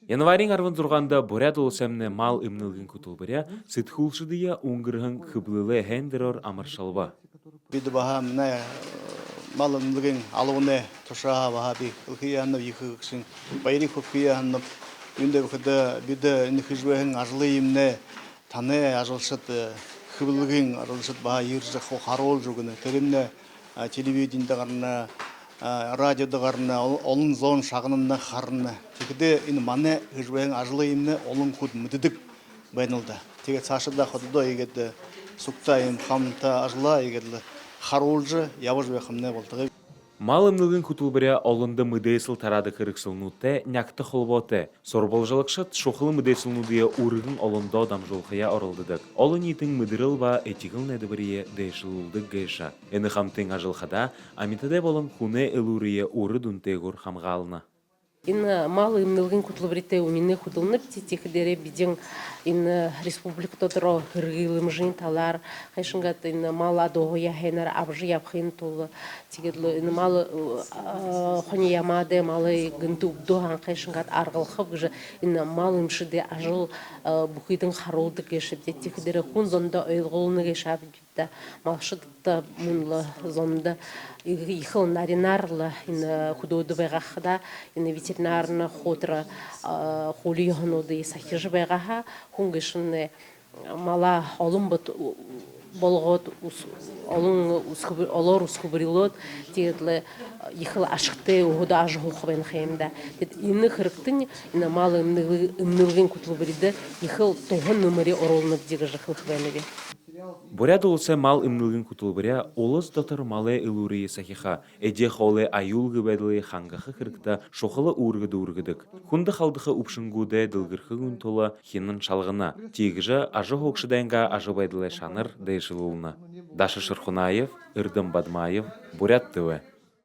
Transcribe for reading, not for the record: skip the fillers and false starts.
Январийн 16-нд Бурят улсамны мал эмнэлгийн кутулбаря сэтгүүлшдия унгэрхэн хыблылы хендерор амаршалва. Бид баха мна мал эмнэлгийн алууны тушаа баха би хияна ихгсэн баярын хөхияна юндэ хөдө бид энэ хижвэн ажлын юмнэ таны ажлшид хөвлөгийн ажлшид баха ирж харуулж өгнө тэрэмнэ телевиденинд гарна радиод гарна олон зон шагнамна харна тэгдэ энэ манай хижвэн ажлын юмнэ олон хүд мэддэг байна л да тэгээ цаашдаа ходдоо игээд сукта юм хамта ажлаа игээд харуулж явж байх юм нэ болдог. Мал эмнэлгийн кутулбаря олонда мэдээсэл тараадах хэрэгсэлнүүтэ някты холбооте сурвалжалагчид шухал мэдээсэлнүүдия үргэн олондоо дамжуулахая оролддог. Олон нийтийн мэдрэл ба этикл нэдбэрие дэшилулдаг гэша. Энэ хамтын ажылхада амитаде болон хүнэ элүрие үрд үнтээгүр хамгаална. Энэ мал эмнэлгийн кутулбарите үнэнэ худалнып титихдэрэ бидэн энэ республик тодро хэрэглэмжин талар хайшингат энэ мал адоя хэнэр авжи явхын тул тэгээд энэ мал хони ямаде малы гынтуп дохан хайшингат аргалхав гэж энэ мал эмшидэ ажил бүхийдэн харуулдаг гэж титихдэрэ хүн зонда ойлгуулна гэж авдта малшидта мунла зонда ихэл наринарла энэ худод байгахда энэ ветеринарна хутра хулиохнуды сахиж байгаха хүн гишнэ мала олон бот болгоод олон олор усхбрилод тэгээд ихэл ашигтай өдөө аж хуух байна хэмдэ тэгэд энэ хэрэгтэн энэ мал эмнэлгийн кутулбарide ихэл тохон нөмери оруулнаг гэж хэлэх байна би. Бурят улсы мал эмнэлгийн кутулбаря улс дотор мале элүрие сахиха эже холе аюулгы байдлы хангахы хэрэгтэ шухалы үүргэд үүргэдэг. Хүндэ халдыхы үпшингүүдэ дылгырхыгүн тула хинэн шалгына. Тигжа ажы хоқшыдайнга ажы байдлы шаныр дэйшылуылна. Даша Шырхунаев, Ирдым Бадмаев, Бурят ТВ.